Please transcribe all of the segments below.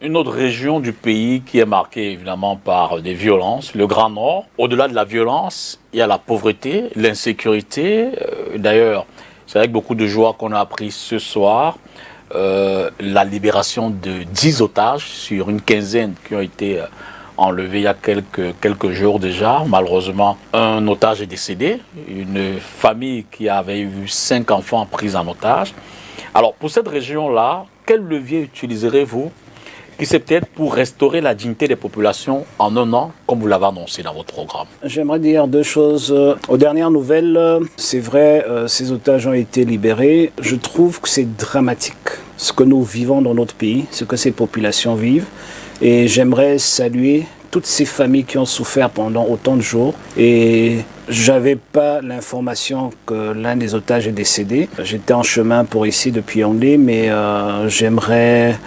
Une autre région du pays qui est marquée évidemment par des violences, le Grand Nord. Au-delà de la violence, il y a la pauvreté, l'insécurité. D'ailleurs, c'est avec beaucoup de joie qu'on a appris ce soir la libération de 10 otages sur une quinzaine qui ont été enlevés il y a quelques jours déjà. Malheureusement, un otage est décédé. Une famille qui avait eu 5 enfants pris en otage. Alors, pour cette région-là, quel levier utiliserez-vous qui c'est peut-être pour restaurer la dignité des populations en un an, comme vous l'avez annoncé dans votre programme? J'aimerais dire deux choses. Aux dernières nouvelles, c'est vrai, ces otages ont été libérés. Je trouve que c'est dramatique ce que nous vivons dans notre pays, ce que ces populations vivent. Et j'aimerais saluer toutes ces familles qui ont souffert pendant autant de jours. Et j'avais pas l'information que l'un des otages est décédé. J'étais en chemin pour ici depuis Yaoundé, mais j'aimerais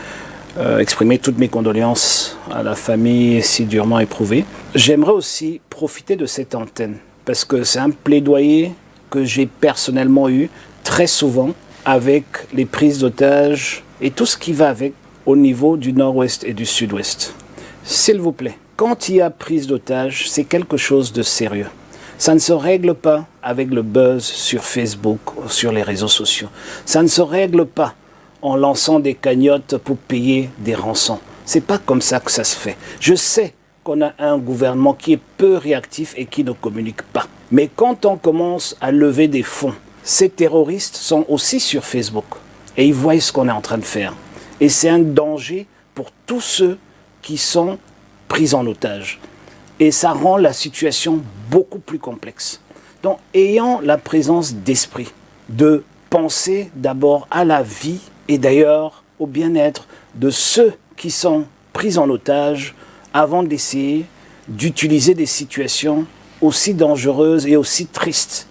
exprimer toutes mes condoléances à la famille si durement éprouvée. J'aimerais aussi profiter de cette antenne parce que c'est un plaidoyer que j'ai personnellement eu très souvent avec les prises d'otages et tout ce qui va avec au niveau du nord-ouest et du sud-ouest. S'il vous plaît, quand il y a prise d'otages, c'est quelque chose de sérieux. Ça ne se règle pas avec le buzz sur Facebook ou sur les réseaux sociaux. Ça ne se règle pas en lançant des cagnottes pour payer des rançons. C'est pas comme ça que ça se fait. Je sais qu'on a un gouvernement qui est peu réactif et qui ne communique pas. Mais quand on commence à lever des fonds, ces terroristes sont aussi sur Facebook et ils voient ce qu'on est en train de faire. Et c'est un danger pour tous ceux qui sont pris en otage. Et ça rend la situation beaucoup plus complexe. Donc, ayant la présence d'esprit, de penser d'abord à la vie et d'ailleurs au bien-être de ceux qui sont pris en otage avant d'essayer d'utiliser des situations aussi dangereuses et aussi tristes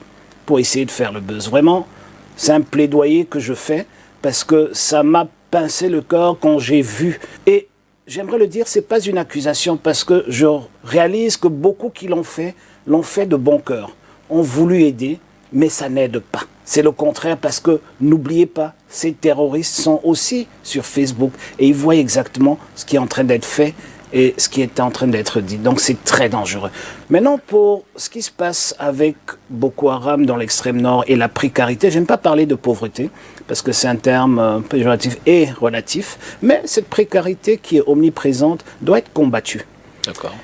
pour essayer de faire le buzz. Vraiment, c'est un plaidoyer que je fais parce que ça m'a pincé le cœur quand j'ai vu. Et j'aimerais le dire, ce n'est pas une accusation parce que je réalise que beaucoup qui l'ont fait de bon cœur, ont voulu aider, mais ça n'aide pas. C'est le contraire parce que, n'oubliez pas, ces terroristes sont aussi sur Facebook et ils voient exactement ce qui est en train d'être fait et ce qui est en train d'être dit. Donc c'est très dangereux. Maintenant, pour ce qui se passe avec Boko Haram dans l'extrême nord et la précarité, j'aime pas parler de pauvreté parce que c'est un terme péjoratif et relatif, mais cette précarité qui est omniprésente doit être combattue. D'accord.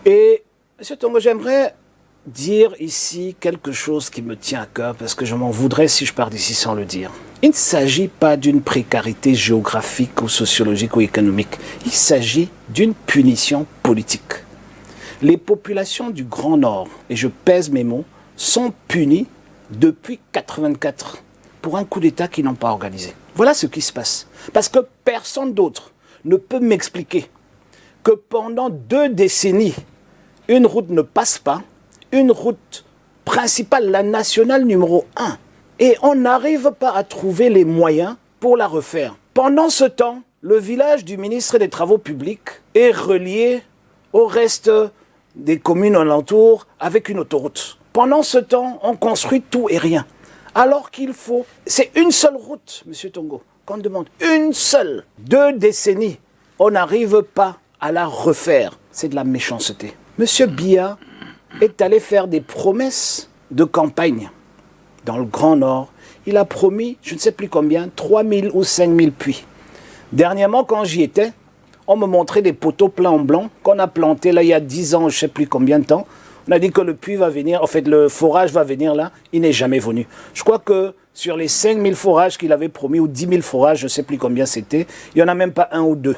Et, M. Tongo, j'aimerais dire ici quelque chose qui me tient à cœur parce que je m'en voudrais si je pars d'ici sans le dire. Il ne s'agit pas d'une précarité géographique ou sociologique ou économique. Il s'agit d'une punition politique. Les populations du Grand Nord, et je pèse mes mots, sont punies depuis 1984 pour un coup d'État qu'ils n'ont pas organisé. Voilà ce qui se passe. Parce que personne d'autre ne peut m'expliquer que pendant 2 décennies, une route ne passe pas, une route principale, la nationale numéro 1, et on n'arrive pas à trouver les moyens pour la refaire. Pendant ce temps, le village du ministre des Travaux publics est relié au reste des communes alentours avec une autoroute. Pendant ce temps, on construit tout et rien. Alors qu'il faut... C'est une seule route, M. Tongo, qu'on demande. Une seule. 2 décennies. On n'arrive pas à la refaire. C'est de la méchanceté. M. Biya est allé faire des promesses de campagne dans le Grand Nord. Il a promis, je ne sais plus combien, 3 000 ou 5 000 puits. Dernièrement, quand j'y étais, on me montrait des poteaux pleins en blanc qu'on a plantés là il y a 10 ans, je ne sais plus combien de temps. On a dit que le puits va venir, en fait le forage va venir là, il n'est jamais venu. Je crois que sur les 5 000 forages qu'il avait promis, ou 10 000 forages, je ne sais plus combien c'était, il n'y en a même pas 1 ou 2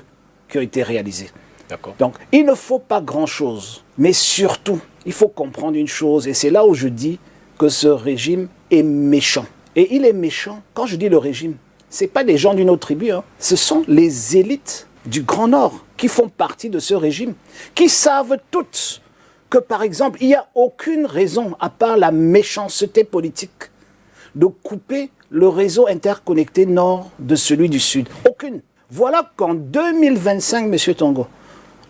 qui ont été réalisés. D'accord. Donc, il ne faut pas grand-chose, mais surtout, il faut comprendre une chose, et c'est là où je dis que ce régime est méchant. Et il est méchant, quand je dis le régime, ce n'est pas des gens d'une autre tribu, hein. Ce sont les élites du Grand Nord qui font partie de ce régime, qui savent toutes que, par exemple, il n'y a aucune raison, à part la méchanceté politique, de couper le réseau interconnecté nord de celui du sud. Aucune. Voilà qu'en 2025, M. Tongo,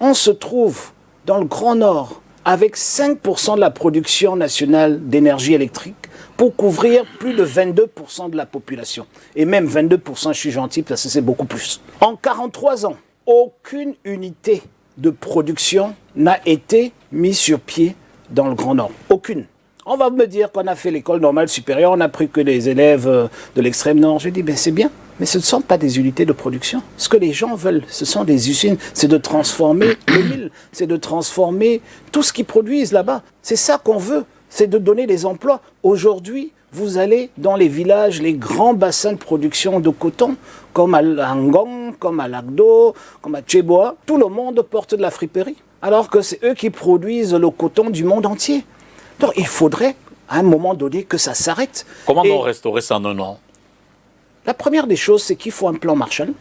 on se trouve dans le Grand Nord avec 5% de la production nationale d'énergie électrique pour couvrir plus de 22% de la population. Et même 22%, je suis gentil, parce que c'est beaucoup plus. En 43 ans, aucune unité de production n'a été mise sur pied dans le Grand Nord. Aucune. On va me dire qu'on a fait l'école normale supérieure, on n'a pris que les élèves de l'extrême nord. Je dis, ben c'est bien, mais ce ne sont pas des unités de production. Ce que les gens veulent, ce sont des usines, c'est de transformer l'huile, c'est de transformer tout ce qu'ils produisent là-bas. C'est ça qu'on veut, c'est de donner des emplois. Aujourd'hui, vous allez dans les villages, les grands bassins de production de coton, comme à Ngong, comme à Lagdo, comme à Tcheboa, tout le monde porte de la friperie, alors que c'est eux qui produisent le coton du monde entier. Donc il faudrait, à un moment donné, que ça s'arrête. Comment nous restaurer ça en un an? La première des choses, c'est qu'il faut un plan Marshall.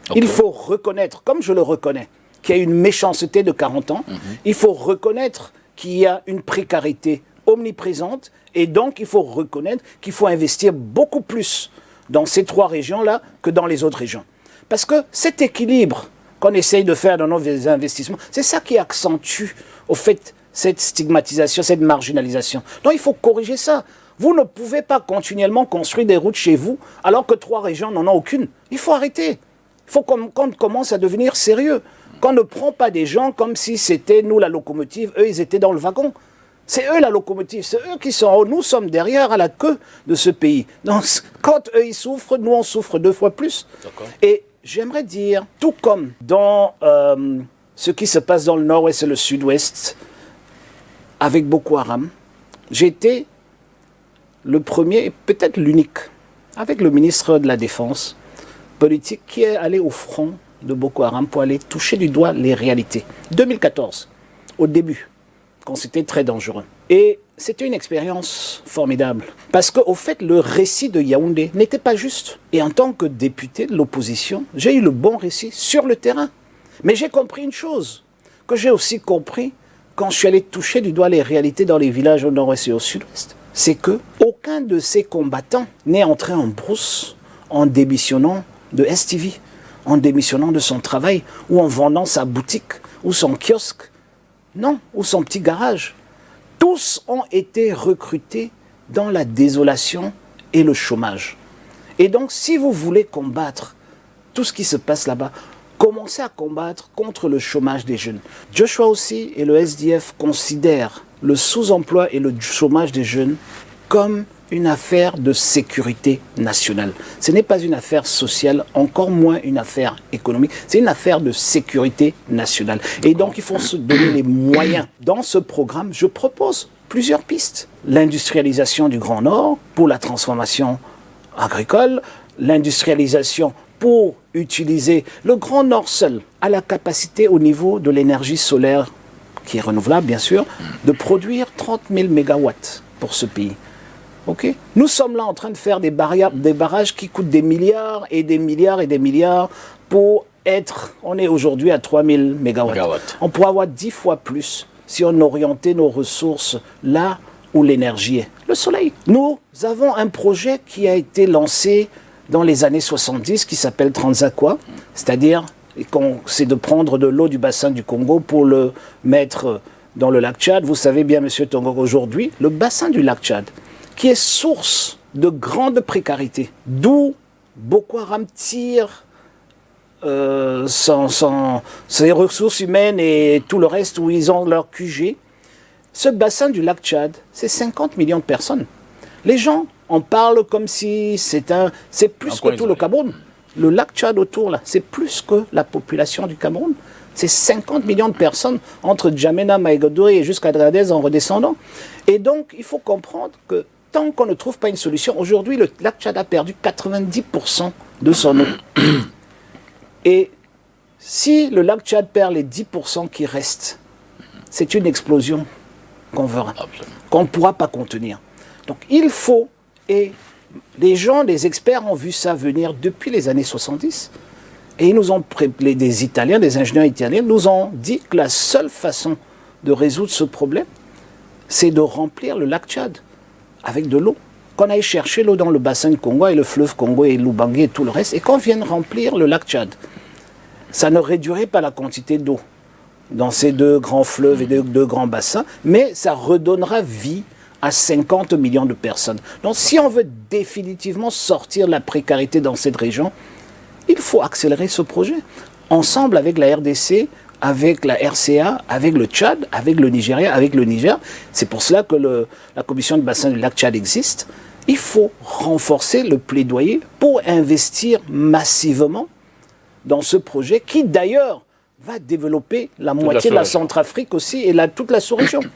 Okay. Il faut reconnaître, comme je le reconnais, qu'il y a une méchanceté de 40 ans. Il faut reconnaître qu'il y a une précarité omniprésente. Et donc, il faut reconnaître qu'il faut investir beaucoup plus dans ces 3 régions-là que dans les autres régions. Parce que cet équilibre qu'on essaye de faire dans nos investissements, c'est ça qui accentue, au fait, cette stigmatisation, cette marginalisation. Donc il faut corriger ça. Vous ne pouvez pas continuellement construire des routes chez vous alors que 3 régions n'en ont aucune. Il faut arrêter. Il faut qu'on commence à devenir sérieux. Qu'on ne prend pas des gens comme si c'était nous la locomotive, eux ils étaient dans le wagon. C'est eux la locomotive, c'est eux qui sont en haut, nous sommes derrière à la queue de ce pays. Donc quand eux ils souffrent, nous on souffre 2 fois plus. Et j'aimerais dire, tout comme dans ce qui se passe dans le nord-ouest et le sud-ouest, avec Boko Haram, j'ai été le premier et peut-être l'unique, avec le ministre de la Défense politique, qui est allé au front de Boko Haram pour aller toucher du doigt les réalités. 2014, au début, quand c'était très dangereux. Et c'était une expérience formidable. Parce qu'au fait, le récit de Yaoundé n'était pas juste. Et en tant que député de l'opposition, j'ai eu le bon récit sur le terrain. Mais j'ai compris une chose, que j'ai aussi compris quand je suis allé toucher du doigt les réalités dans les villages au nord-ouest et au sud-ouest, c'est que aucun de ces combattants n'est entré en brousse en démissionnant de STV, en démissionnant de son travail, ou en vendant sa boutique, ou son kiosque, non, ou son petit garage. Tous ont été recrutés dans la désolation et le chômage. Et donc, si vous voulez combattre tout ce qui se passe là-bas, commencer à combattre contre le chômage des jeunes. Joshua aussi et le SDF considèrent le sous-emploi et le chômage des jeunes comme une affaire de sécurité nationale. Ce n'est pas une affaire sociale, encore moins une affaire économique, c'est une affaire de sécurité nationale. Et donc il faut se donner les moyens. Dans ce programme, je propose plusieurs pistes. L'industrialisation du Grand Nord pour la transformation agricole, l'industrialisation pour utiliser le Grand Nord seul, a la capacité au niveau de l'énergie solaire, qui est renouvelable bien sûr, de produire 30 000 mégawatts pour ce pays. Okay. Nous sommes là en train de faire des barrages qui coûtent des milliards et des milliards et des milliards pour être, on est aujourd'hui à 3 000 mégawatts. On pourrait avoir 10 fois plus si on orientait nos ressources là où l'énergie est. Le soleil. Nous avons un projet qui a été lancé dans les années 70, qui s'appelle Transaqua, c'est-à-dire c'est de prendre de l'eau du bassin du Congo pour le mettre dans le lac Tchad. Vous savez bien, monsieur Tongo, aujourd'hui, le bassin du lac Tchad, qui est source de grande précarité, d'où Boko Haram tire ses ressources humaines et tout le reste où ils ont leur QG. Ce bassin du lac Tchad, c'est 50 millions de personnes. Les gens en parlent comme si c'est plus que tout le Cameroun. Le lac Tchad autour, là, c'est plus que la population du Cameroun. C'est 50 millions de personnes entre Djamena, Maïgodoy et jusqu'à Dradez en redescendant. Et donc, il faut comprendre que tant qu'on ne trouve pas une solution, aujourd'hui, le lac Tchad a perdu 90% de son eau. Et si le lac Tchad perd les 10% qui restent, c'est une explosion qu'on verra, qu'on ne pourra pas contenir. Donc il faut, et les gens, les experts ont vu ça venir depuis les années 70, et ils nous ont, des Italiens, des ingénieurs italiens, nous ont dit que la seule façon de résoudre ce problème, c'est de remplir le lac Tchad avec de l'eau. Qu'on aille chercher l'eau dans le bassin du Congo et le fleuve Congo et l'Ubangi et tout le reste, et qu'on vienne remplir le lac Tchad. Ça ne réduirait pas la quantité d'eau dans ces 2 grands fleuves et 2 grands bassins, mais ça redonnera vie à 50 millions de personnes. Donc si on veut définitivement sortir de la précarité dans cette région, il faut accélérer ce projet. ensemble avec la RDC, avec la RCA, avec le Tchad, avec le Nigeria, avec le Niger. C'est pour cela que la commission de bassin du lac Tchad existe. Il faut renforcer le plaidoyer pour investir massivement dans ce projet qui, d'ailleurs, va développer la moitié de la Centrafrique aussi et toute la sous-région.